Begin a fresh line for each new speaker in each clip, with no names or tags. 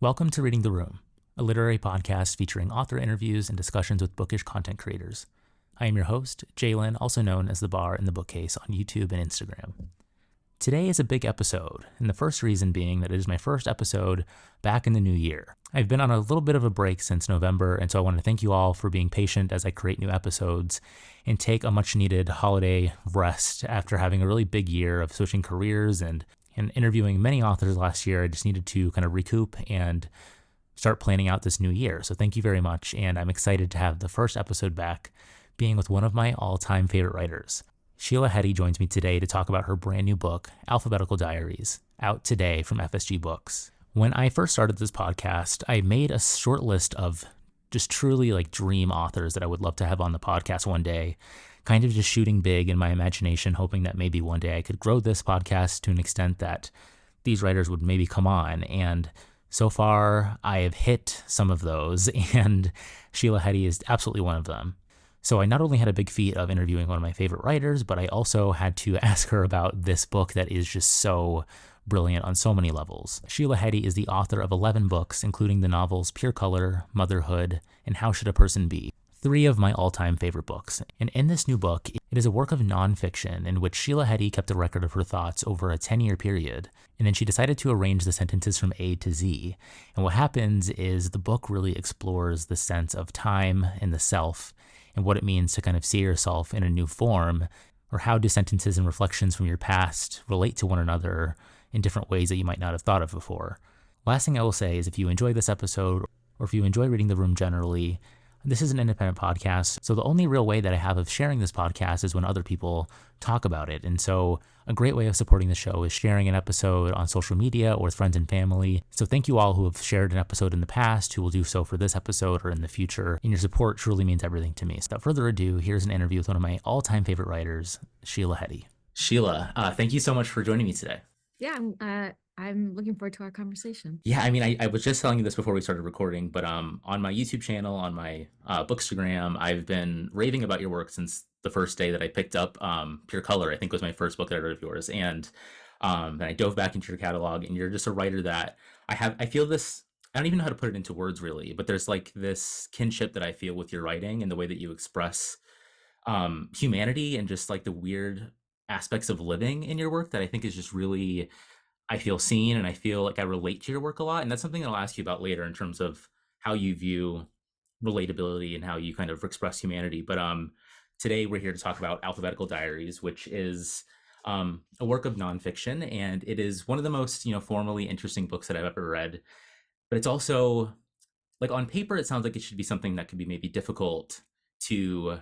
Welcome to Reading the Room, a literary podcast featuring author interviews and discussions with bookish content creators. I am your host, Jalen, also known as The Bar in the Bookcase on YouTube and Instagram. Today is a big episode, and the first reason being that it is my first episode back in the new year. I've been on a little bit of a break since November, and so I want to thank you all for being patient as I create new episodes and take a much-needed holiday rest after having a really big year of switching careers and interviewing many authors last year. I just needed to kind of recoup and start planning out this new year. So thank you very much, and I'm excited to have the first episode back being with one of my all-time favorite writers. Sheila Heti joins me today to talk about her brand new book, Alphabetical Diaries, out today from FSG Books. When I first started this podcast, I made a short list of just truly dream authors that I would love to have on the podcast one day, kind of just shooting big in my imagination, hoping that maybe one day I could grow this podcast to an extent that these writers would maybe come on. And so far, I have hit some of those, and Sheila Heti is absolutely one of them. So I not only had a big feat of interviewing one of my favorite writers, but I also had to ask her about this book that is just so brilliant on so many levels. Sheila Heti is the author of 11 books, including the novels Pure Color, Motherhood, and How Should a Person Be? 3 of my all-time favorite books. And in this new book, it is a work of nonfiction in which Sheila Heti kept a record of her thoughts over a 10-year period, and then she decided to arrange the sentences from A to Z. And what happens is the book really explores the sense of time and the self, and what it means to kind of see yourself in a new form, or how do sentences and reflections from your past relate to one another in different ways that you might not have thought of before. Last thing I will say is if you enjoy this episode, or if you enjoy Reading the Room generally, this is an independent podcast, so the only real way that I have of sharing this podcast is when other people talk about it. And so a great way of supporting the show is sharing an episode on social media or with friends and family. So thank you all who have shared an episode in the past, who will do so for this episode or in the future. And your support truly means everything to me. So without further ado, here's an interview with one of my all-time favorite writers, Sheila Heti. Sheila, thank you so much for joining me today.
Yeah, I'm looking forward to our conversation.
Yeah, I mean, I was just telling you this before we started recording, but on my YouTube channel, on my Bookstagram, I've been raving about your work since the first day that I picked up Pure Color. I think was my first book that I read of yours, and I dove back into your catalog. And you're just a writer that I feel this. I don't even know how to put it into words really, but there's this kinship that I feel with your writing and the way that you express humanity and just the weird aspects of living in your work that I think is just really. I feel seen and I feel like I relate to your work a lot. And that's something I'll ask you about later in terms of how you view relatability and how you kind of express humanity. But today we're here to talk about Alphabetical Diaries, which is a work of nonfiction. And it is one of the most, formally interesting books that I've ever read. But it's also, on paper, it sounds like it should be something that could be maybe difficult to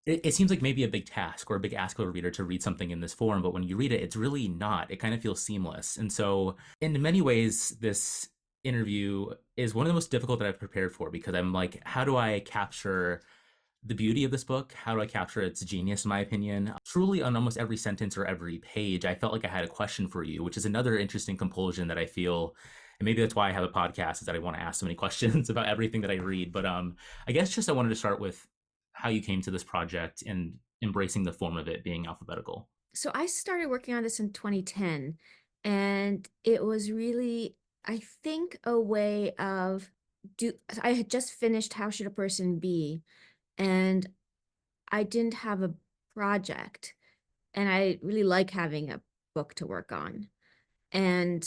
it seems like maybe a big task or a big ask of a reader to read something in this form, but when you read it, it's really not. It kind of feels seamless. And so in many ways, this interview is one of the most difficult that I've prepared for because I'm like, how do I capture the beauty of this book? How do I capture its genius, in my opinion? Truly, on almost every sentence or every page, I felt like I had a question for you, which is another interesting compulsion that I feel. And maybe that's why I have a podcast, is that I want to ask so many questions about everything that I read. But I guess just I wanted to start with how you came to this project and embracing the form of it being alphabetical.
So I started working on this in 2010, and it was really, I think, a way of I had just finished How Should a Person Be, and I didn't have a project, and I really like having a book to work on. And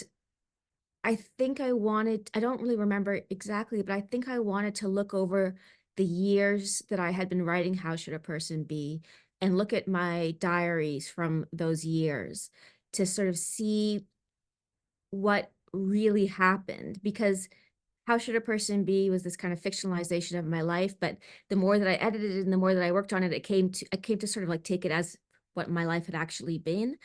I think I don't really remember exactly, but I think I wanted to look over the years that I had been writing How Should a Person Be and look at my diaries from those years to sort of see what really happened. Because How Should a Person Be was this kind of fictionalization of my life, but the more that I edited it and the more that I worked on it, I came to sort of take it as what my life had actually been.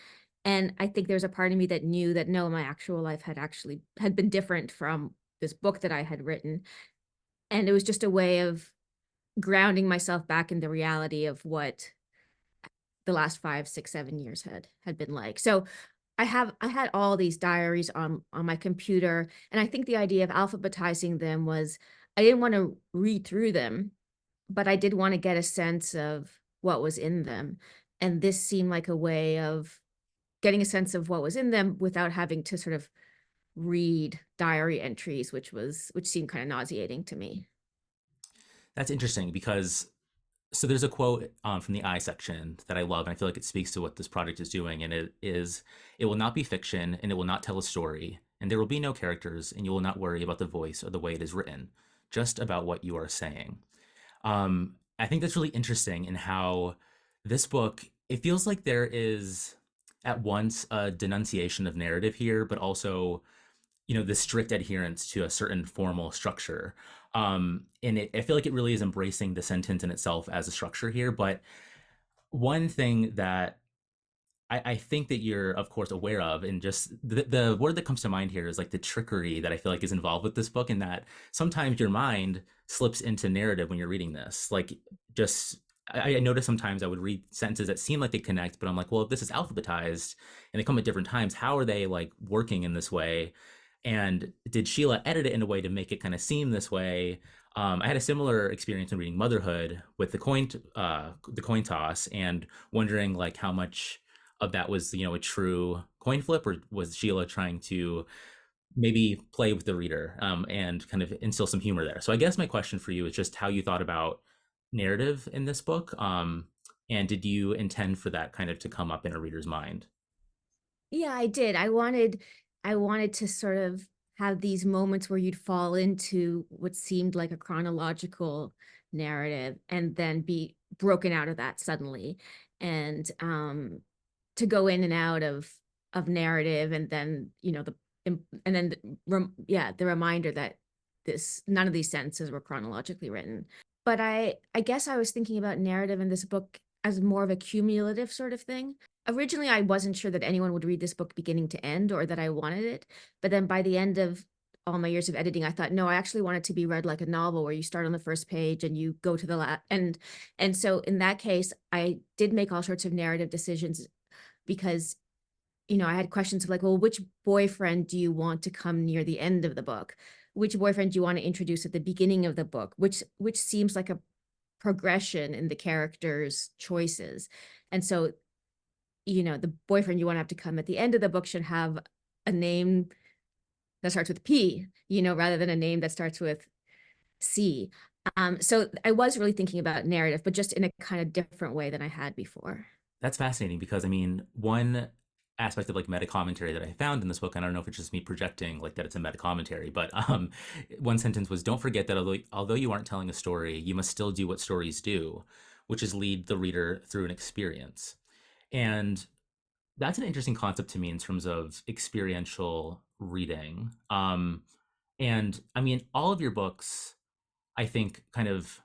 And I think there's a part of me that knew that no, my actual life had been different from this book that I had written. And it was just a way of grounding myself back in the reality of what the last 5, 6, 7 years had been like. So I had all these diaries on my computer, and I think the idea of alphabetizing them was I didn't want to read through them, but I did want to get a sense of what was in them. And this seemed like a way of getting a sense of what was in them without having to sort of read diary entries, which seemed kind of nauseating to me.
That's interesting because so there's a quote from the I section that I love, and I feel like it speaks to what this project is doing. And it is, "It will not be fiction, and it will not tell a story, and there will be no characters, and you will not worry about the voice or the way it is written, just about what you are saying." I think that's really interesting in how this book, it feels like there is at once a denunciation of narrative here, but also, the strict adherence to a certain formal structure. And I feel like it really is embracing the sentence in itself as a structure here. But one thing that I think that you're, of course, aware of, and just the word that comes to mind here is like the trickery that I feel like is involved with this book, and that sometimes your mind slips into narrative when you're reading this. Like, just I notice sometimes I would read sentences that seem like they connect, but I'm like, well, if this is alphabetized and they come at different times, how are they like working in this way? And did Sheila edit it in a way to make it kind of seem this way? I had a similar experience in reading Motherhood with the coin toss, and wondering like how much of that was a true coin flip, or was Sheila trying to maybe play with the reader, and kind of instill some humor there. So I guess my question for you is just how you thought about narrative in this book, and did you intend for that kind of to come up in a reader's mind?
Yeah, I did. I wanted to sort of have these moments where you'd fall into what seemed like a chronological narrative and then be broken out of that suddenly. And to go in and out of narrative, and then, and then yeah, the reminder that this none of these sentences were chronologically written. But I guess I was thinking about narrative in this book as more of a cumulative sort of thing. Originally, I wasn't sure that anyone would read this book beginning to end, or that I wanted it. But then by the end of all my years of editing, I thought, no, I actually want it to be read like a novel, where you start on the first page and you go to the last. And so in that case, I did make all sorts of narrative decisions, because I had questions of like, well, which boyfriend do you want to come near the end of the book? Which boyfriend do you want to introduce at the beginning of the book? Which seems like a progression in the characters' choices. And so, the boyfriend you want to have to come at the end of the book should have a name that starts with P, rather than a name that starts with C. So I was really thinking about narrative, but just in a kind of different way than I had before.
That's fascinating because I mean, one aspect of like meta commentary that I found in this book, and I don't know if it's just me projecting like that it's a meta commentary, but one sentence was, "Don't forget that although you aren't telling a story, you must still do what stories do, which is lead the reader through an experience." And that's an interesting concept to me in terms of experiential reading. And I mean, all of your books, I think, kind of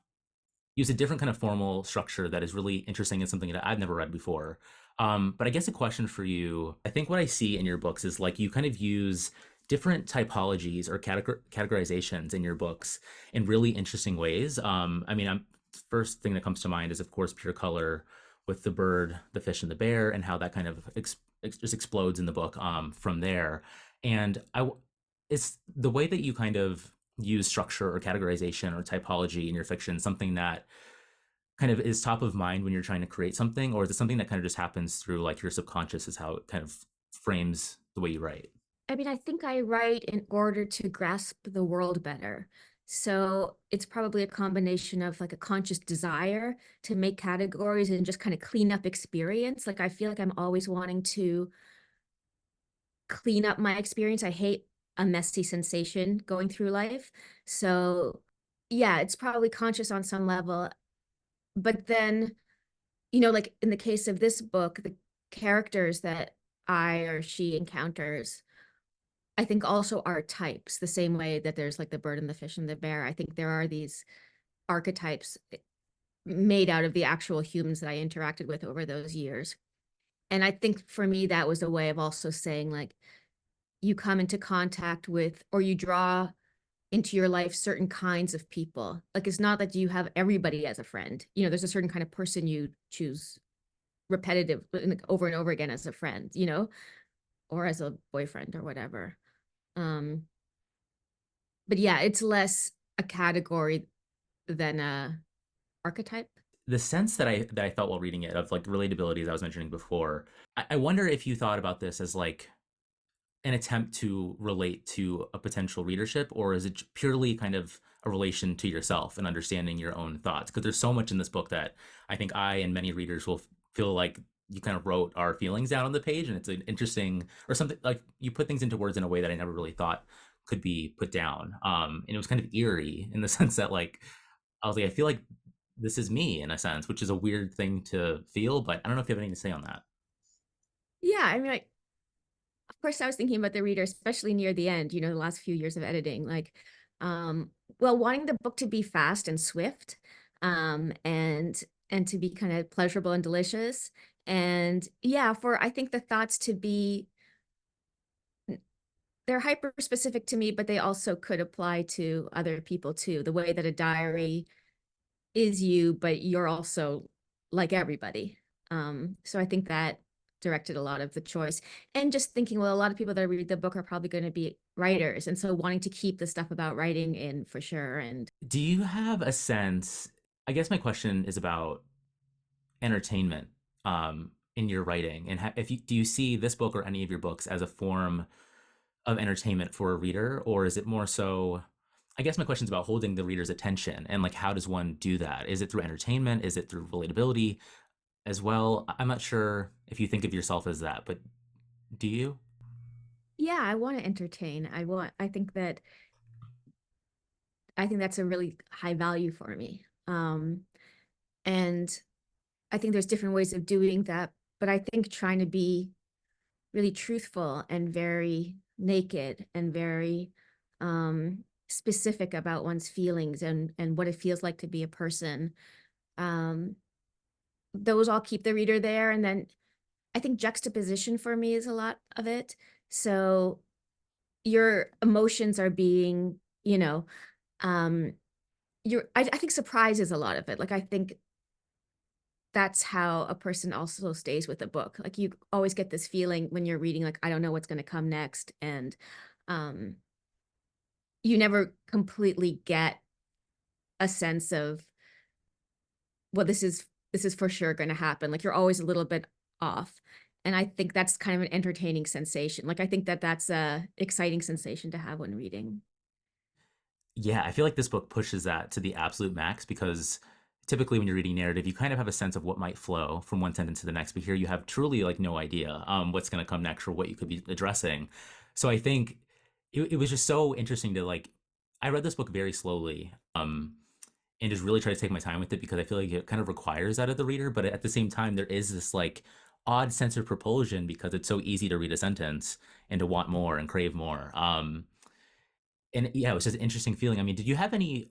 use a different kind of formal structure that is really interesting and something that I've never read before. But I guess a question for you, I think what I see in your books is like you kind of use different typologies or categorizations in your books in really interesting ways. I mean, first thing that comes to mind is, of course, pure color with the bird, the fish, and the bear, and how that kind of just explodes in the book from there. And it's the way that you kind of use structure or categorization or typology in your fiction, something that kind of is top of mind when you're trying to create something, or is it something that kind of just happens through like your subconscious is how it kind of frames the way you write?
I mean, I think I write in order to grasp the world better. So it's probably a combination of like a conscious desire to make categories and just kind of clean up experience. Like I feel like I'm always wanting to clean up my experience. I hate a messy sensation going through life. So yeah, it's probably conscious on some level. But then, like in the case of this book, the characters that I or she encounters, I think also are types, the same way that there's like the bird and the fish and the bear. I think there are these archetypes made out of the actual humans that I interacted with over those years. And I think for me, that was a way of also saying, like, you come into contact with, or you draw into your life certain kinds of people. Like, it's not that you have everybody as a friend. There's a certain kind of person you choose repetitive, like, over and over again as a friend, or as a boyfriend or whatever. Um, but yeah, it's less a category than a archetype.
The sense that I felt while reading it of like relatability, as I was mentioning before, I wonder if you thought about this as like an attempt to relate to a potential readership, or is it purely kind of a relation to yourself and understanding your own thoughts? Because there's so much in this book that I think I and many readers will feel like you kind of wrote our feelings down on the page, and it's an interesting, or something like you put things into words in a way that I never really thought could be put down. And it was kind of eerie in the sense that like I was like, I feel like this is me in a sense, which is a weird thing to feel, but I don't know if you have anything to say on that.
Yeah, I mean, of course, I was thinking about the reader, especially near the end, the last few years of editing, um, well, wanting the book to be fast and swift, and to be kind of pleasurable and delicious. And yeah, for I think the thoughts to be they're hyper specific to me, but they also could apply to other people too. The way that a diary is you, but you're also like everybody. So I think that directed a lot of the choice. And just thinking, well, a lot of people that read the book are probably going to be writers. And so wanting to keep the stuff about writing in for sure. And
Do you have a sense? I guess my question is about entertainment in your writing, and if you do you see this book or any of your books as a form of entertainment for a reader, or is it more so? I guess my question is about holding the reader's attention and like how does one do that? Is it through entertainment? Is it through relatability as well? I'm not sure if you think of yourself as that, but do you?
yeah, I want to entertain. I think that's a really high value for me. And I think there's different ways of doing that, but I think trying to be really truthful and very naked and very specific about one's feelings and what it feels like to be a person. Um, those all keep the reader there. And then I think juxtaposition for me is a lot of it. So your emotions are being, um, I think surprise is a lot of it. Like I think that's how a person also stays with a book. Like you always get this feeling when you're reading, like, I don't know what's going to come next. And um, you never completely get a sense of, well, this is for sure going to happen. Like you're always a little bit off. And I think that's kind of an entertaining sensation. Like I think that that's a exciting sensation to have when reading.
Yeah, I feel like this book pushes that to the absolute max because typically when you're reading narrative, you kind of have a sense of what might flow from one sentence to the next, but here you have truly like no idea what's going to come next or what you could be addressing. So I think it was just so interesting to like, I read this book very slowly and just really try to take my time with it because I feel like it kind of requires that of the reader, but at the same time, there is this like odd sense of propulsion because it's so easy to read a sentence and to want more and crave more. And yeah, it was just an interesting feeling. I mean, did you have any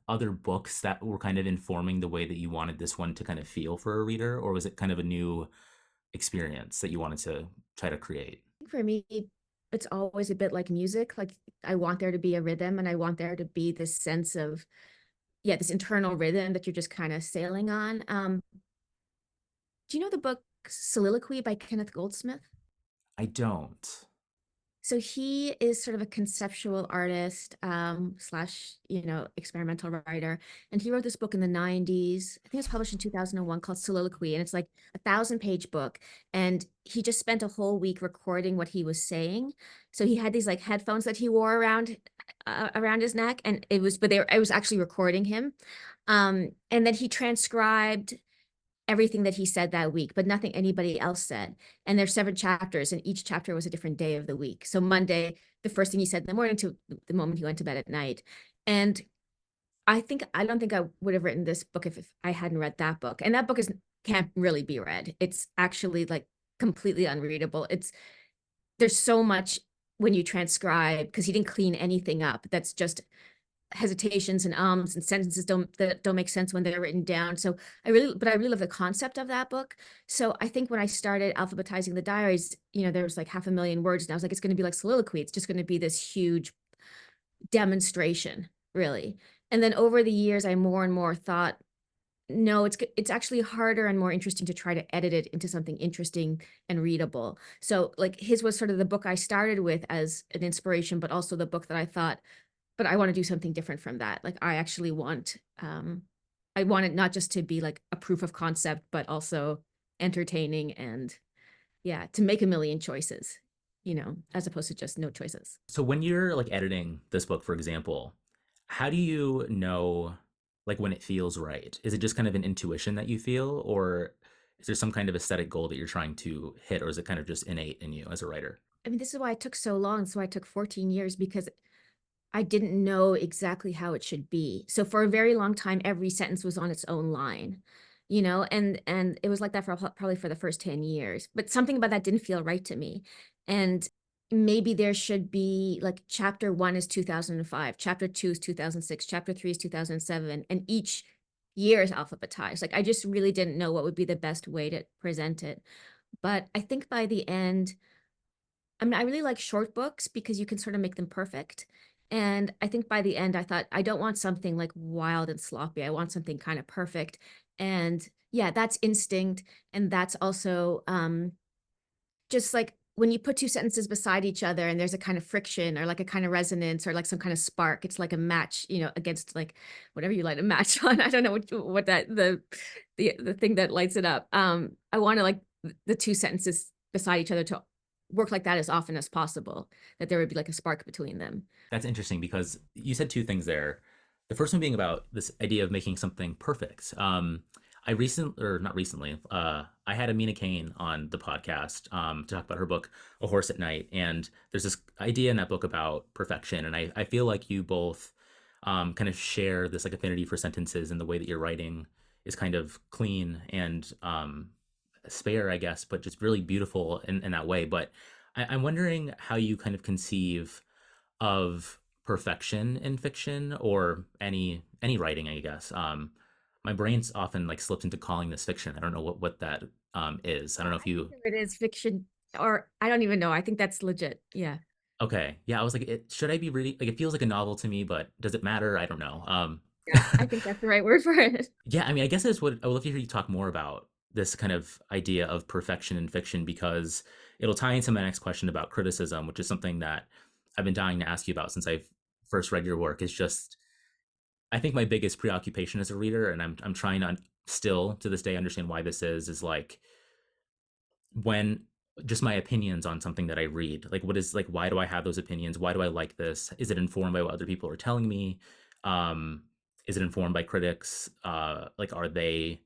other books that were kind of informing the way that you wanted this one to kind of feel for a reader, or was it kind of a new experience that you wanted to try to create?
For me, it's always a bit like music. Like I want there to be a rhythm and I want there to be this sense of, yeah, this internal rhythm that you're just kind of sailing on. Do you know the book Soliloquy by Kenneth Goldsmith?
I don't.
So he is sort of a conceptual artist, slash, experimental writer. And he wrote this book in the 90s. I think it was published in 2001 called Soliloquy. And it's like 1,000-page book. And he just spent a whole week recording what he was saying. So he had these like headphones that he wore around his neck. And it was actually recording him. And then he transcribed everything that he said that week, but nothing anybody else said. And there's 7 chapters, and each chapter was a different day of the week. So Monday, the first thing he said in the morning to the moment he went to bed at night. And I don't think I would have written this book if I hadn't read that book. And that book is can't really be read. It's actually like completely unreadable. There's so much when you transcribe because he didn't clean anything up. That's just hesitations and ums and sentences that don't make sense when they're written down. So I really love the concept of that book. So I think when I started alphabetizing the diaries, there was like 500,000 words, and I was like, it's going to be like soliloquy. It's just going to be this huge demonstration, really. And then over the years, I more and more thought, no, it's actually harder and more interesting to try to edit it into something interesting and readable. So like his was sort of the book I started with as an inspiration, but also the book that I thought, but I want to do something different from that. Like I want it not just to be like a proof of concept, but also entertaining and yeah, to make a million choices. as opposed to just no choices.
So when you're like editing this book, for example, how do you know like when it feels right? Is it just kind of an intuition that you feel, or is there some kind of aesthetic goal that you're trying to hit, or is it kind of just innate in you as a writer?
I mean, this is why it took so long. So I took 14 years because I didn't know exactly how it should be. So for a very long time, every sentence was on its own line, and it was like that for probably for the first 10 years. But something about that didn't feel right to me. And maybe there should be like chapter 1 is 2005, chapter 2 is 2006, chapter 3 is 2007, and each year is alphabetized. Like I just really didn't know what would be the best way to present it. But I think by the end, I mean, I really like short books because you can sort of make them perfect. And I think by the end, I thought, I don't want something like wild and sloppy. I want something kind of perfect. And yeah, that's instinct. And that's also just like when you put two sentences beside each other and there's a kind of friction or like a kind of resonance or like some kind of spark, it's like a match, against like whatever you light a match on. I don't know what that the thing that lights it up. I want to like the two sentences beside each other to work like that as often as possible, that there would be like a spark between them.
That's interesting because you said two things there. The first one being about this idea of making something perfect. I recently, or not recently, I had Amina Kane on the podcast to talk about her book, A Horse at Night. And there's this idea in that book about perfection. And I feel like you both kind of share this like affinity for sentences, and the way that you're writing is kind of clean and spare, I guess, but just really beautiful in that way. But I'm wondering how you kind of conceive of perfection in fiction or any writing, I guess. My brain's often like slips into calling this fiction. I don't know what that is. I don't know if
I think
you.
of it as fiction, or I don't even know. I think that's legit. Yeah.
Okay, yeah, I was like, should I be reading? Like, it feels like a novel to me, but does it matter? I don't know.
Yeah. I think that's the right word for it.
Yeah, I mean, I guess that's what I would love to hear you talk more about this kind of idea of perfection in fiction, because it'll tie into my next question about criticism, which is something that I've been dying to ask you about since I've first read your work. Is just I think my biggest preoccupation as a reader, and I'm trying to still to this day understand why this is like when just my opinions on something that I read. Like, what is like, why do I have those opinions? Why do I like this? Is it informed by what other people are telling me? Um, is it informed by critics? Like, are they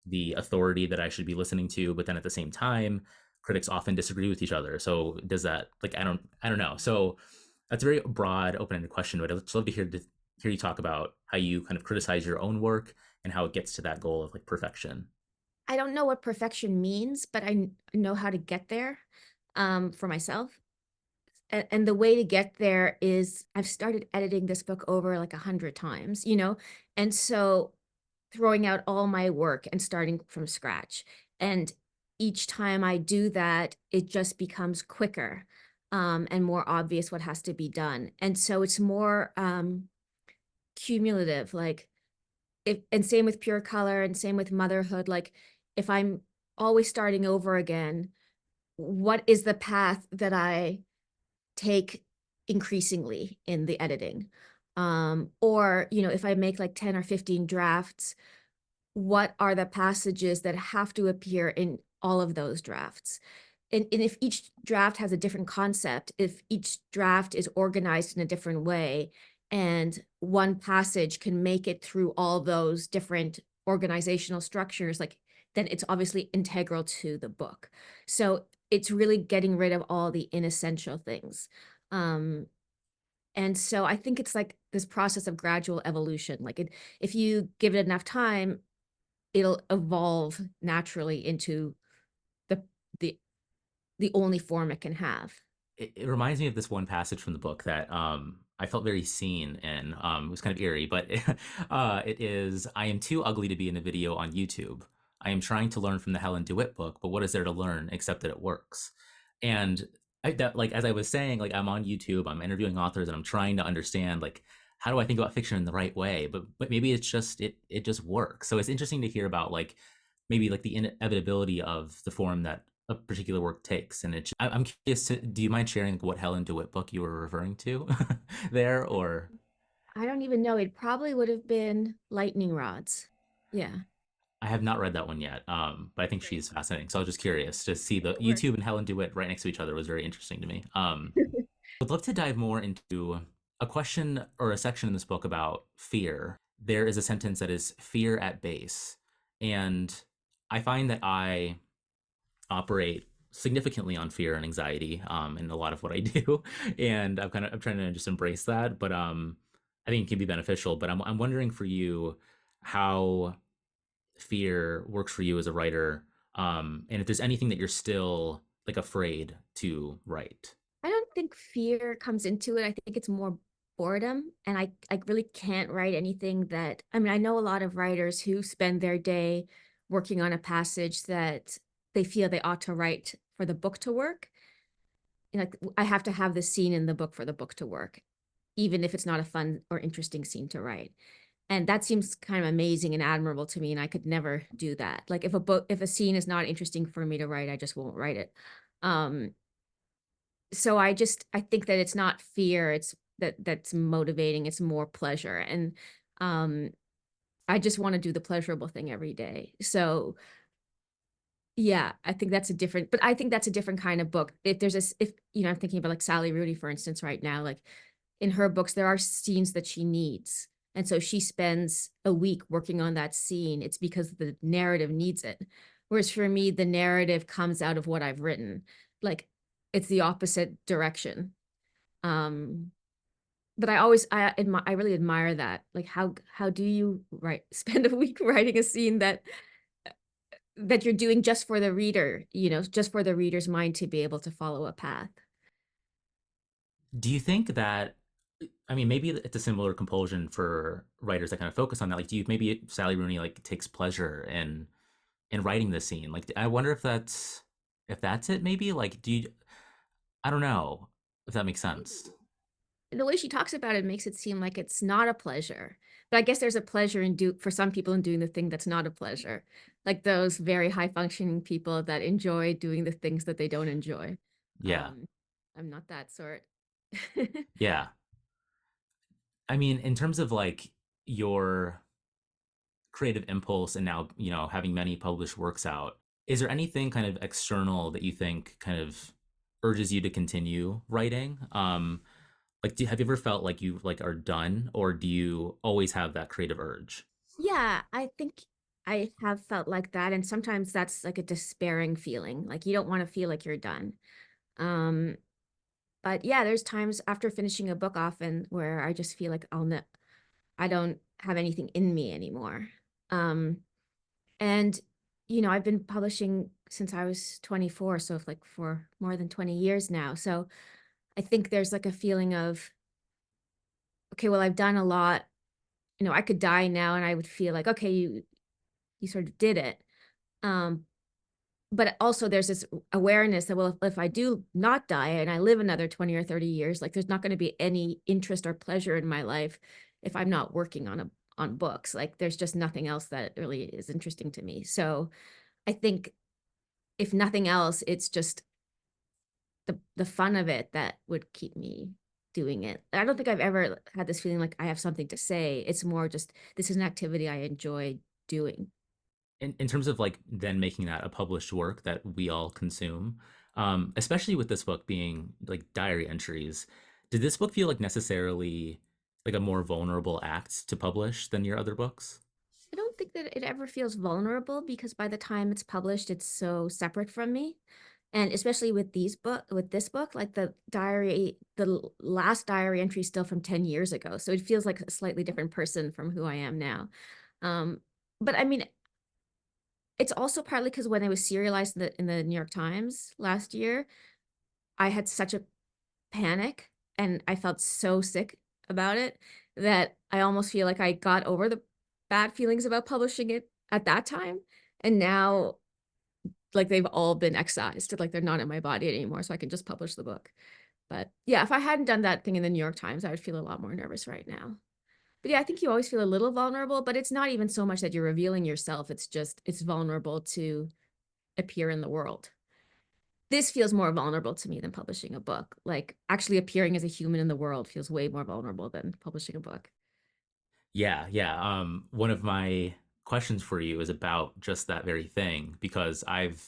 the authority that I should be listening to? But then at the same time, critics often disagree with each other. So does that like I don't know. So that's a very broad, open-ended question, but I'd just love to hear you talk about how you kind of criticize your own work and how it gets to that goal of like perfection.
I don't know what perfection means, but I know how to get there for myself. And the way to get there is I've started editing this book over like 100 times, and so throwing out all my work and starting from scratch. And each time I do that, it just becomes quicker and more obvious what has to be done. And so it's more cumulative, like if, and same with Pure Color and same with Motherhood. Like if I'm always starting over again, what is the path that I take increasingly in the editing? Or, if I make like 10 or 15 drafts, what are the passages that have to appear in all of those drafts? And if each draft has a different concept, if each draft is organized in a different way, and one passage can make it through all those different organizational structures, like then it's obviously integral to the book. So it's really getting rid of all the inessential things. Um, and so I think it's like this process of gradual evolution. Like if you give it enough time, it'll evolve naturally into the the the only form it can have.
It reminds me of this one passage from the book that I felt very seen in. It was kind of eerie, but it is I am too ugly to be in a video on YouTube. I am trying to learn from the Helen DeWitt book, but what is there to learn except that it works? And that, like as I was saying, like I'm on YouTube, I'm interviewing authors, and I'm trying to understand like how do I think about fiction in the right way? But maybe it's just it just works. So it's interesting to hear about like maybe like the inevitability of the form that a particular work takes. And I'm curious do you mind sharing what Helen DeWitt book you were referring to there, or?
I don't even know. It probably would have been lightning rods. Yeah.
I have not read that one yet, but I think
Great.
she's fascinating. So I was just curious to see the
It works.
YouTube and Helen DeWitt right next to each other was very interesting to me. Would love to dive more into a question or a section in this book about fear. There is a sentence that is fear at base, and I find that I operate significantly on fear and anxiety in a lot of what I do, and I'm trying to just embrace that. But I think it can be beneficial. But I'm wondering for you how fear works for you as a writer, and if there's anything that you're still like afraid to write.
I don't think fear comes into it. I think it's more boredom. And I really can't write anything that, I mean, I know a lot of writers who spend their day working on a passage that they feel they ought to write for the book to work. You know, like I have to have the scene in the book for the book to work, even if it's not a fun or interesting scene to write. And that seems kind of amazing and admirable to me. And I could never do that. Like if a scene is not interesting for me to write, I just won't write it. Um, so I think that it's not fear, it's that's motivating, it's more pleasure. And um I just want to do the pleasurable thing every day. So yeah, I think that's a different kind of book. If there's if I'm thinking about like Sally Rooney, for instance, right now, like in her books, there are scenes that she needs. And so she spends a week working on that scene. It's because the narrative needs it. Whereas for me, the narrative comes out of what I've written. Like it's the opposite direction. Um, but I really admire that. Like how do you write spend a week writing a scene that you're doing just for the reader, just for the reader's mind to be able to follow a path.
Do you think that, I mean, maybe it's a similar compulsion for writers that kind of focus on that. Like, do you maybe Sally Rooney like takes pleasure in writing the scene? Like, I wonder if that's it. Maybe like, do you? I don't know if that makes sense.
Maybe. The way she talks about it makes it seem like it's not a pleasure. But I guess there's a pleasure in do for some people in doing the thing that's not a pleasure. Like those very high functioning people that enjoy doing the things that they don't enjoy.
Yeah,
Um, I'm not that sort.
yeah. I mean, in terms of like your creative impulse and now, having many published works out, is there anything kind of external that you think kind of urges you to continue writing? Like, have you ever felt like you like are done, or do you always have that creative urge?
Yeah, I think I have felt like that. And sometimes that's like a despairing feeling. Like you don't want to feel like you're done. Um, but yeah, there's times after finishing a book often where I just feel like I don't have anything in me anymore. Um, and I've been publishing since I was 24, so like for more than 20 years now. So I think there's like a feeling of, okay, well, I've done a lot. I could die now and I would feel like, okay, you sort of did it. Um, but also there's this awareness that, well, if I do not die and I live another 20 or 30 years, like there's not going to be any interest or pleasure in my life if I'm not working on books. Like there's just nothing else that really is interesting to me. So I think if nothing else, it's just the fun of it that would keep me doing it. I don't think I've ever had this feeling like I have something to say. It's more just this is an activity I enjoy doing.
In terms of like then making that a published work that we all consume, especially with this book being like diary entries, did this book feel like necessarily like a more vulnerable act to publish than your other books?
I don't think that it ever feels vulnerable because by the time it's published, it's so separate from me. And especially with this book, like last diary entry is still from 10 years ago. So it feels like a slightly different person from who I am now. Um, but I mean, it's also partly because when it was serialized in the New York Times last year, I had such a panic and I felt so sick about it that I almost feel like I got over the bad feelings about publishing it at that time. And now, like, they've all been excised, like, they're not in my body anymore. So I can just publish the book. But yeah, if I hadn't done that thing in the New York Times, I would feel a lot more nervous right now. But yeah, I think you always feel a little vulnerable, but it's not even so much that you're revealing yourself. It's just, it's vulnerable to appear in the world. This feels more vulnerable to me than publishing a book. Like actually appearing as a human in the world feels way more vulnerable than publishing a book.
Yeah, yeah. One of my questions for you is about just that very thing because I've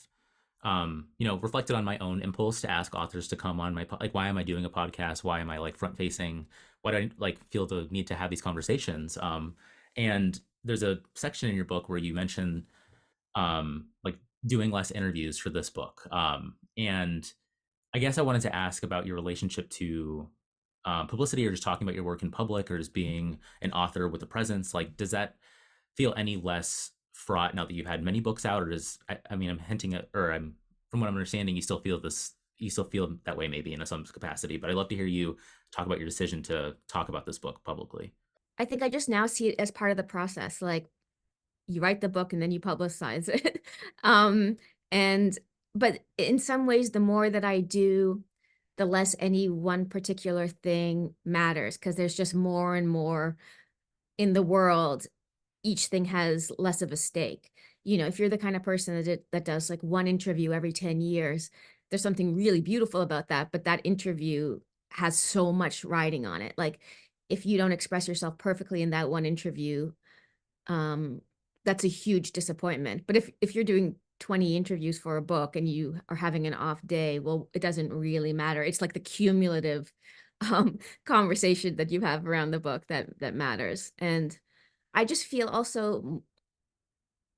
reflected on my own impulse to ask authors to come on like, why am I doing a podcast? Why am I like front facing? Why do I like feel the need to have these conversations? And there's a section in your book where you mention like doing less interviews for this book. And I guess I wanted to ask about your relationship to publicity or just talking about your work in public or just being an author with a presence. Like, does that feel any less fraught now that you've had many books out, or I mean, I'm hinting at, or I'm from what I'm understanding, you still feel that way maybe in some capacity. But I'd love to hear you talk about your decision to talk about this book publicly.
I think I just now see it as part of the process. Like you write the book and then you publicize it. um, and but in some ways, the more that I do, the less any one particular thing matters because there's just more and more in the world. Each thing has less of a stake. You know, if you're the kind of person that does like one interview every 10 years, there's something really beautiful about that, but that interview has so much riding on it. Like if you don't express yourself perfectly in that one interview, um, that's a huge disappointment. But if you're doing 20 interviews for a book and you are having an off day, well, it doesn't really matter. It's like the cumulative um conversation that you have around the book that matters. And I just feel also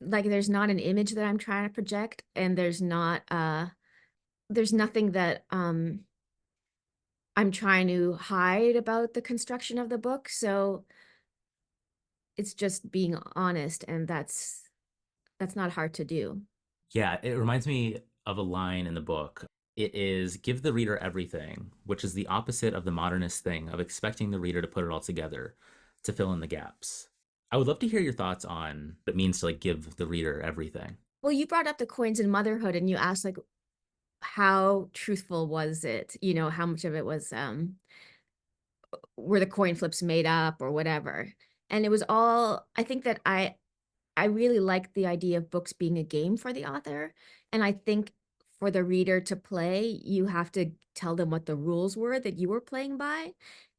like there's not an image that I'm trying to project, and there's nothing that I'm trying to hide about the construction of the book. So it's just being honest, and that's not hard to do.
Yeah, it reminds me of a line in the book. It is give the reader everything, which is the opposite of the modernist thing of expecting the reader to put it all together to fill in the gaps. I would love to hear your thoughts on what it means to like give the reader everything.
Well, you brought up the coins in motherhood and you asked like how truthful was it? You know, how much of it was were the coin flips made up or whatever. And it was all I think that I really like the idea of books being a game for the author. And I think for the reader to play, you have to tell them what the rules were that you were playing by.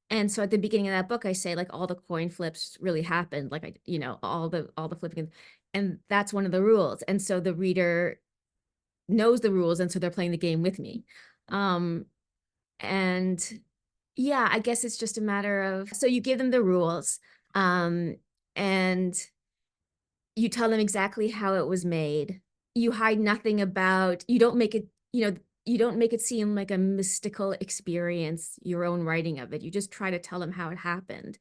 And so at the beginning of that book, I say like all the coin flips really happened, like all the flipping, and that's one of the rules. And so the reader knows the rules, and so they're playing the game with me. Um, and yeah, I guess it's just a matter of so you give them the rules, um, and you tell them exactly how it was made. You hide nothing about, you don't make it, you don't make it seem like a mystical experience, your own writing of it. You just try to tell them how it happened.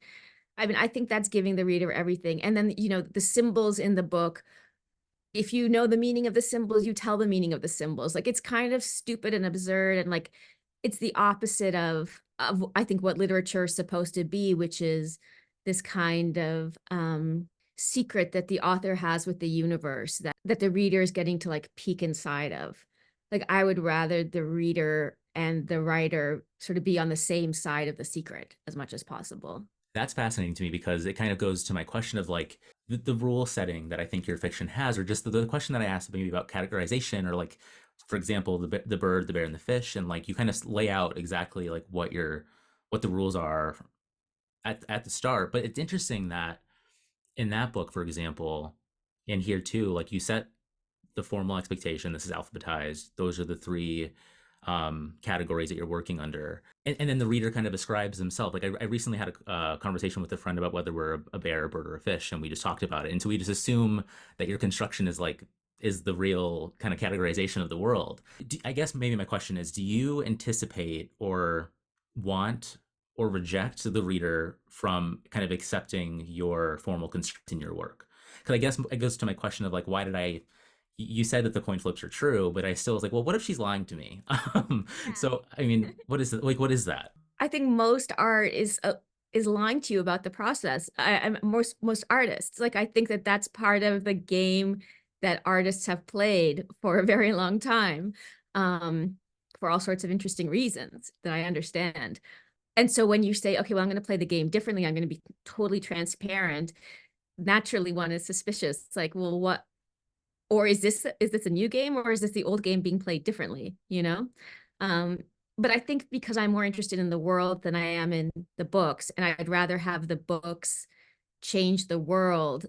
I mean, I think that's giving the reader everything. And then, the symbols in the book, if you know the meaning of the symbols, you tell the meaning of the symbols. Like it's kind of stupid and absurd and like it's the opposite of I think what literature is supposed to be, which is this kind of secret that the author has with the universe that the reader is getting to like peek inside of. Like I would rather the reader and the writer sort of be on the same side of the secret as much as possible.
That's fascinating to me because it kind of goes to my question of like the rule setting that I think your fiction has, or just the question that I asked maybe about categorization, or like, for example, the bird, the bear, and the fish, and like you kind of lay out exactly like what the rules are at the start. But it's interesting that in that book, for example, in here too, like you set the formal expectation. This is alphabetized. Those are the three categories that you're working under. And then the reader kind of ascribes himself. Like I recently had a conversation with a friend about whether we're a bear, a bird, or a fish, and we just talked about it. And so we just assume that your construction is the real kind of categorization of the world. I guess maybe my question is, do you anticipate or want or reject the reader from kind of accepting your formal construct in your work? Because I guess it goes to my question of like, why did I you said that the coin flips are true, but I still was like, well, what if she's lying to me? So I mean, what is it like? What is that?
I think most art is lying to you about the process. I'm most artists. Like I think that that's part of the game that artists have played for a very long time, um, for all sorts of interesting reasons that I understand. And so when you say, okay, well, I'm going to play the game differently, I'm going to be totally transparent. Naturally, one is suspicious. It's like, well, what? Or is this a new game, or is this the old game being played differently? Um, but I think because I'm more interested in the world than I am in the books, and I'd rather have the books change the world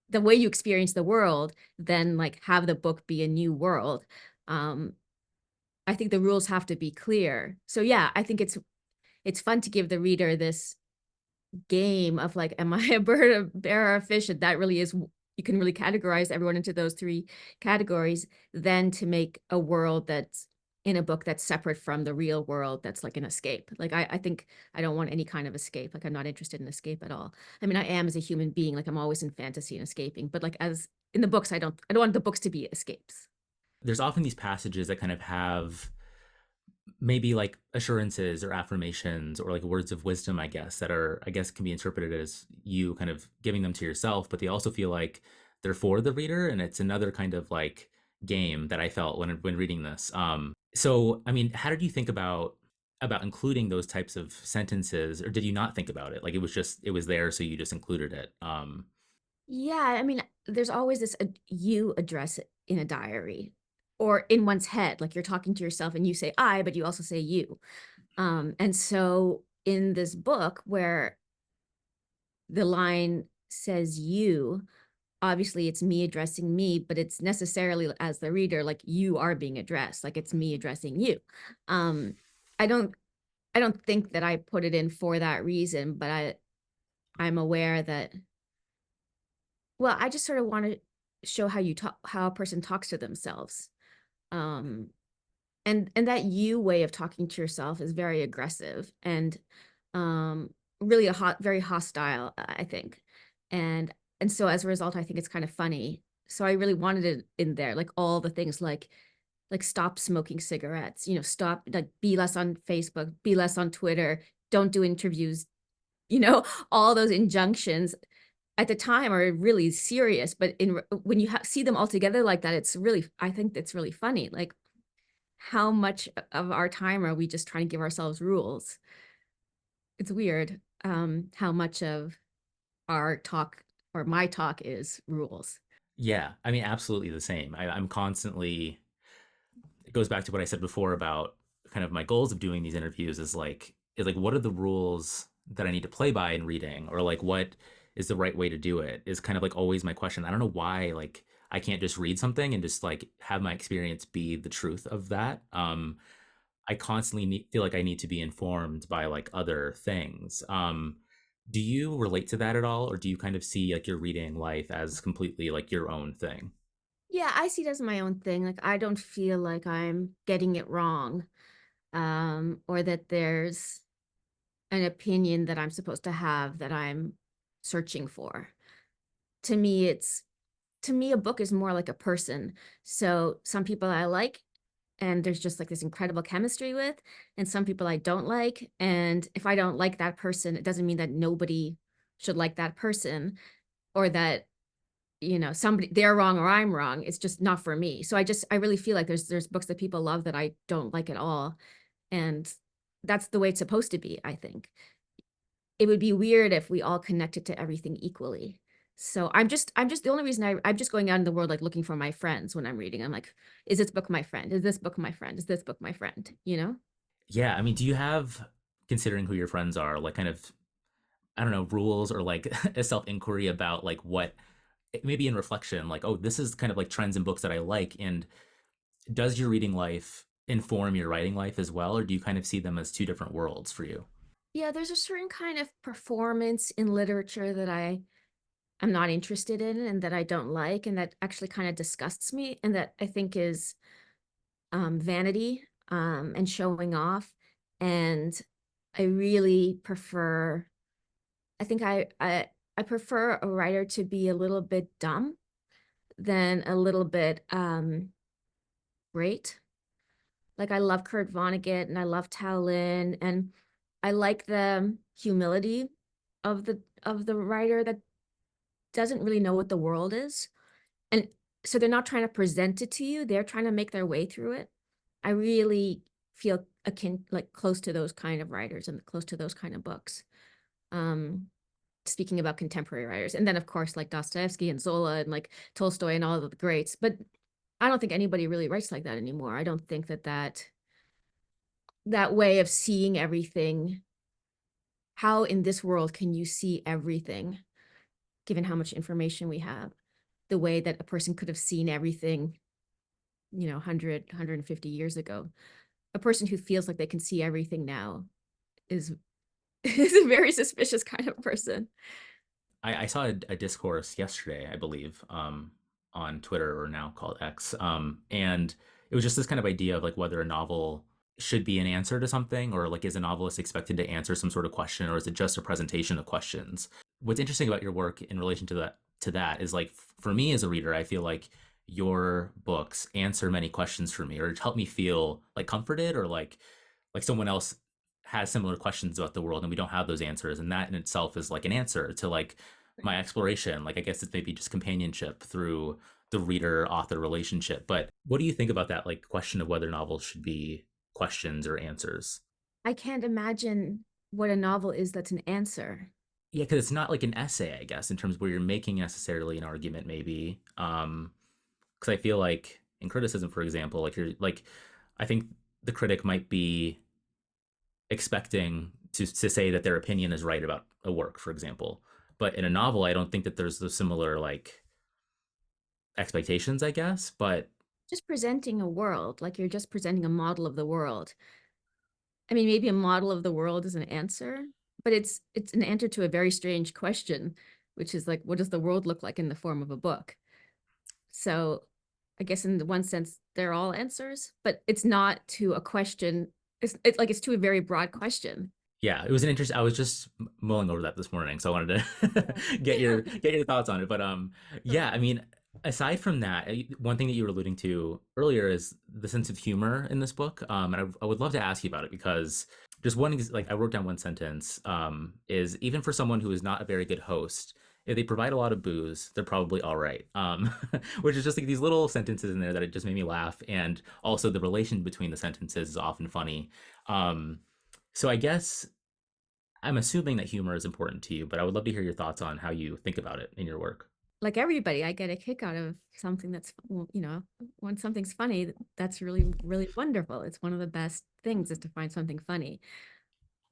the way you experience the world, then like have the book be a new world. Um, I think the rules have to be clear. So yeah, I think it's fun to give the reader this game of like, am I a bird, a bear, or a fish? And that really is, you can really categorize everyone into those three categories, then to make a world that's in a book that's separate from the real world, that's like an escape. Like I think I don't want any kind of escape. Like I'm not interested in escape at all. I mean, I am as a human being, like I'm always in fantasy and escaping, but like as in the books, I don't want the books to be escapes.
There's often these passages that kind of have maybe like assurances or affirmations or like words of wisdom, I guess, that are, I guess, can be interpreted as you kind of giving them to yourself, but they also feel like they're for the reader. And it's another kind of like game that I felt when reading this. So, I mean, how did you think about including those types of sentences, or did you not think about it? Like it was there, so you just included it.
Yeah, I mean, there's always this you address in a diary or in one's head, like you're talking to yourself and you say I, but you also say you. And so in this book where the line says you, obviously it's me addressing me, but it's necessarily as the reader, like you are being addressed, like it's me addressing you. Um, I don't I don't think that I put it in for that reason, but I'm aware that, well, I just sort of want to show how you talk, how a person talks to themselves. Um, and that you way of talking to yourself is very aggressive and um really very hostile, I think. And and so as a result, I think it's kind of funny. So I really wanted it in there, like all the things like stop smoking cigarettes, stop, like be less on Facebook, be less on Twitter, don't do interviews, all those injunctions at the time are really serious, but when you see them all together like that, it's really, I think that's really funny. Like how much of our time are we just trying to give ourselves rules? It's weird, how much of our talk or my talk is rules.
Yeah, I mean, absolutely the same. I'm constantly, it goes back to what I said before about kind of my goals of doing these interviews is like what are the rules that I need to play by in reading, or like what is the right way to do it is kind of like always my question. I don't know why like I can't just read something and just like have my experience be the truth of that. I constantly feel like I need to be informed by like other things. Do you relate to that at all, or do you kind of see like your reading life as completely like your own thing?
Yeah, I see it as my own thing. Like I don't feel like I'm getting it wrong, or that there's an opinion that I'm supposed to have that I'm searching for. To me, a book is more like a person. So some people I like, and there's just like this incredible chemistry with, and some people I don't like. And if I don't like that person, it doesn't mean that nobody should like that person, or that, somebody, they're wrong or I'm wrong. It's just not for me. So I really feel like there's books that people love that I don't like at all. And that's the way it's supposed to be, I think. It would be weird if we all connected to everything equally. So I'm just the only reason I'm just going out in the world like looking for my friends when I'm reading. I'm like, is this book my friend? Is this book my friend? Is this book my friend? You know?
Yeah, I mean, do you have, considering who your friends are, like kind of, I don't know, rules or like a self inquiry about like what, maybe in reflection, like, oh, this is kind of like trends in books that I like. And does your reading life inform your writing life as well? Or do you kind of see them as two different worlds for you?
Yeah, there's a certain kind of performance in literature that I'm not interested in and that I don't like and that actually kind of disgusts me and that I think is vanity, and showing off. And I really prefer, I think I prefer a writer to be a little bit dumb than a little bit great. Like I love Kurt Vonnegut and I love Tao Lin, and I like the humility of the writer that doesn't really know what the world is. And so they're not trying to present it to you, they're trying to make their way through it. I really feel akin, like close to those kind of writers and close to those kind of books. Um, Speaking about contemporary writers. And then of course like Dostoevsky and Zola and like Tolstoy and all of the greats. But I don't think anybody really writes like that anymore. I don't think that way of seeing everything, how in this world can you see everything given how much information we have? the way that a person could have seen everything, 100, years ago. A person who feels like they can see everything now is is a very suspicious kind of person.
I saw a discourse yesterday, I believe, on Twitter, or now called X, and it was just this kind of idea of like whether a novel should be an answer to something, or like is a novelist expected to answer some sort of question, or is it just a presentation of questions? What's interesting about your work in relation to that is like for me as a reader, I feel like your books answer many questions for me, or help me feel like comforted, or like someone else has similar questions about the world and we don't have those answers, and that in itself is like an answer to like my exploration. Like I guess it's maybe just companionship through the reader author relationship. But what do you think about that like question of whether novels should be questions or answers?
I can't imagine what a novel is that's an answer.
Yeah, because it's not like an essay, I guess, in terms of where you're making necessarily an argument, maybe. Because I feel like in criticism, for example, like you're like, I think the critic might be expecting to say that their opinion is right about a work, for example. But in a novel, I don't think that there's the similar like expectations, I guess. But
Just presenting a world, like you're just presenting a model of the world. I mean, maybe a model of the world is an answer, but it's an answer to a very strange question, which is like, what does the world look like in the form of a book? So I guess in the one sense, they're all answers, but it's not to a question. It's like it's to a very broad question.
yeah, it was an interest. I was just mulling over that this morning, so I wanted to
Yeah.
get your thoughts on it. But yeah,
Sure.
I mean, aside from that, one thing that you were alluding to earlier is the sense of humor in this book. And I would love to ask you about it because just like I wrote down one sentence, is even for someone who is not a very good host, if they provide a lot of booze, they're probably all right. Which is just like these little sentences in there that it just made me laugh, and also the relation between the sentences is often funny. Um, so I guess I'm assuming that humor is important to you, but I would love to hear your thoughts on how you think about it in your work.
Like everybody, I get a kick out of something that's, well, when something's funny, that's really, really wonderful. It's one of the best things is to find something funny.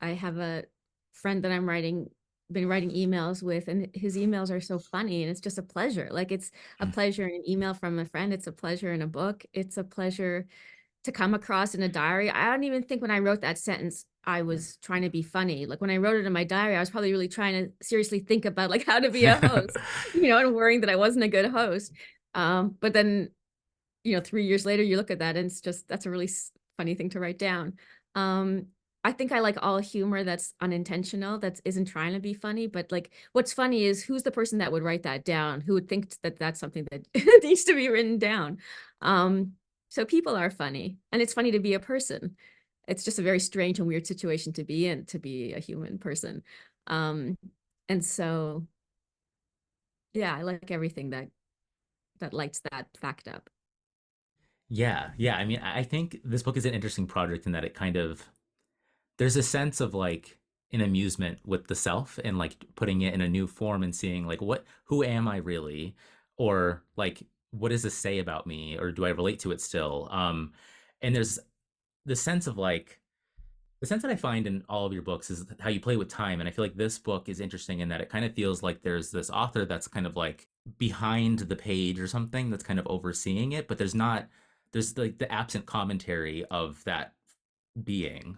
I have a friend that been writing emails with, and his emails are so funny, and it's just a pleasure. Like it's a pleasure in an email from a friend. It's a pleasure in a book. It's a pleasure to come across in a diary. I don't even think when I wrote that sentence, I was trying to be funny. Like when I wrote it in my diary, I was probably really trying to seriously think about like how to be a host, and worrying that I wasn't a good host. But then 3 years later, you look at that and it's just, that's a really funny thing to write down. Um, I think I like all humor that's unintentional, that isn't trying to be funny, but like what's funny is who's the person that would write that down, who would think that that's something that needs to be written down. Um, so people are funny, and it's funny to be a person. It's just a very strange and weird situation to be in, to be a human person. Um, and so, yeah, I like everything that lights that fact up.
Yeah, yeah. I mean, I think this book is an interesting project in that it kind of there's a sense of like an amusement with the self and like putting it in a new form and seeing like who am I really, or like what does this say about me, or do I relate to it still? And there's the sense of like the sense that I find in all of your books is how you play with time. And I feel like this book is interesting in that it kind of feels like there's this author that's kind of like behind the page or something that's kind of overseeing it, but there's like the absent commentary of that being,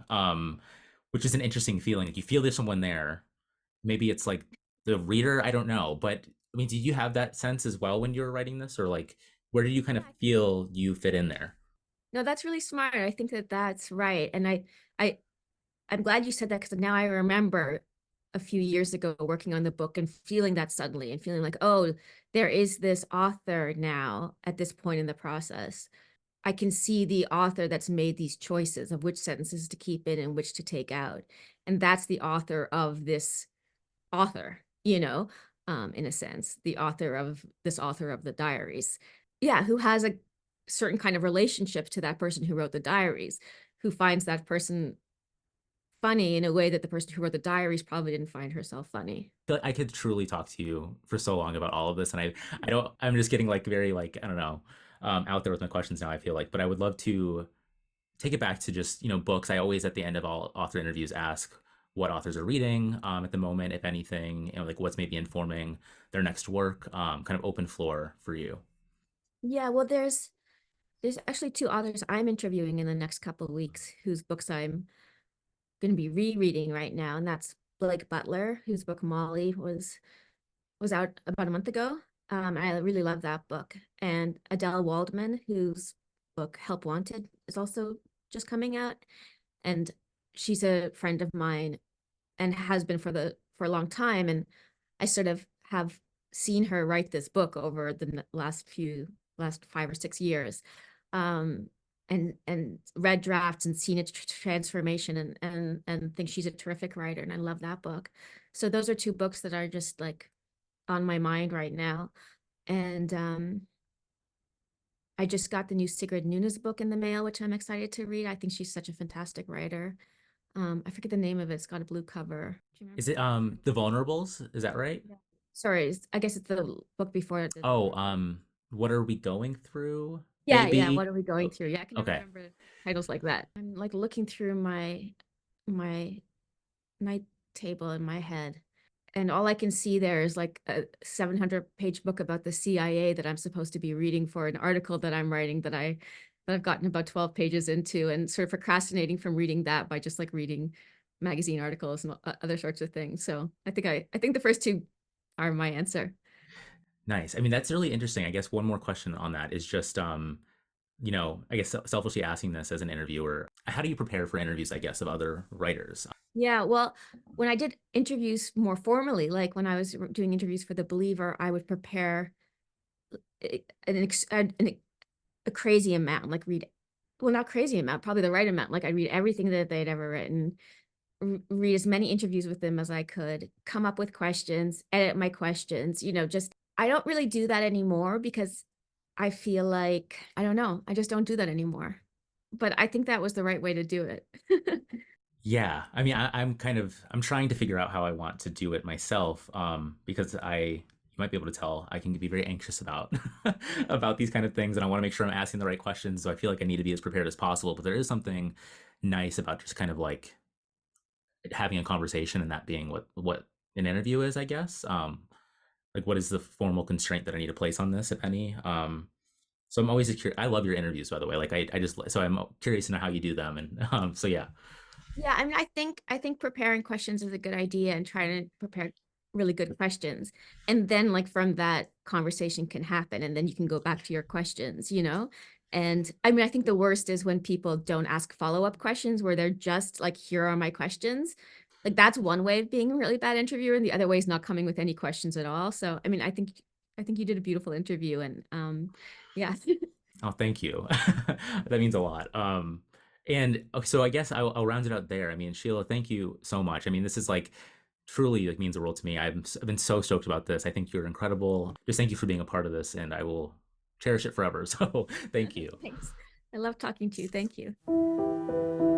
which is an interesting feeling. Like you feel there's someone there. Maybe it's like the reader, I don't know. But I mean, did you have that sense as well when you were writing this, or like where do you kind of
Yeah,
feel you fit in there?
no, that's really smart. I think that that's right. And I, I'm glad you said that because now I remember a few years ago working on the book and feeling that suddenly and feeling like, oh, there is this author now at this point in the process. I can see the author that's made these choices of which sentences to keep in and which to take out. And that's the author of this author, in a sense, the author of the diaries. Yeah, who has a certain kind of relationship to that person who wrote the diaries, who finds that person funny in a way that the person who wrote the diaries probably didn't find herself funny.
Feel like I could truly talk to you for so long about all of this, and I don't. I'm just getting like very like I don't know, out there with my questions now. I feel like, but I would love to take it back to just books. I always at the end of all author interviews ask, what authors are reading at the moment, if anything, like what's maybe informing their next work. Kind of open floor for you.
Yeah, well, there's actually two authors I'm interviewing in the next couple of weeks whose books I'm going to be rereading right now, and that's Blake Butler, whose book Molly was out about a month ago. I really love that book, and Adele Waldman, whose book Help Wanted is also just coming out, and she's a friend of mine and has been for a long time, and I sort of have seen her write this book over the last 5 or 6 years, um, and read drafts and seen its transformation, and think she's a terrific writer, and I love that book. So those are two books that are just like on my mind right now. And I just got the new Sigrid Nunes book in the mail, which I'm excited to read. I think she's such a fantastic writer. I forget the name of it. It's got a blue cover. Do you
Is
remember
it
the name of it?
The Vulnerables? Is that right?
Yeah. Sorry, I guess it's the book before the
Oh,
Vulnerable.
what are we going through?
Yeah. What
Maybe.
are we going
Oh,
through? Yeah, I can never
okay.
remember titles like that. I'm like looking through my night table in my head, and all I can see there is like a 700-page book about the CIA that I'm supposed to be reading for an article that I'm writing that I've gotten about 12 pages into, and sort of procrastinating from reading that by just like reading magazine articles and other sorts of things. So I think the first two are my answer.
Nice. I mean, that's really interesting. I guess one more question on that is just, I guess selfishly asking this as an interviewer, how do you prepare for interviews, I guess, of other writers?
Yeah, well, when I did interviews more formally, like when I was doing interviews for The Believer, I would prepare a crazy amount, like read, well, not crazy amount, probably the right amount. Like I read everything that they'd ever written, read as many interviews with them as I could, come up with questions, edit my questions, just I don't really do that anymore because I feel like, I don't know, I just don't do that anymore. But I think that was the right way to do it.
Yeah, I mean, I'm trying to figure out how I want to do it myself, because you might be able to tell, I can be very anxious about about these kind of things, and I want to make sure I'm asking the right questions. So I feel like I need to be as prepared as possible. But there is something nice about just kind of like having a conversation and that being what an interview is, I guess. Like what is the formal constraint that I need to place on this, if any? So I'm always curious. I love your interviews, by the way. Like I just so I'm curious to know how you do them, and so yeah.
Yeah, I mean, I think preparing questions is a good idea and trying to prepare really good questions. And then like from that conversation can happen and then you can go back to your questions. And I mean, I think the worst is when people don't ask follow-up questions where they're just like, here are my questions. Like that's one way of being a really bad interviewer, and the other way is not coming with any questions at all. So, I mean, I think you did a beautiful interview, and yeah.
Oh, thank you. That means a lot. And so I guess I'll round it out there. I mean, Sheila, thank you so much. I mean, this is like truly like means the world to me. I've been so stoked about this. I think you're incredible. Just thank you for being a part of this, and I will cherish it forever. So thank you.
Thanks. I love talking to you. Thank you.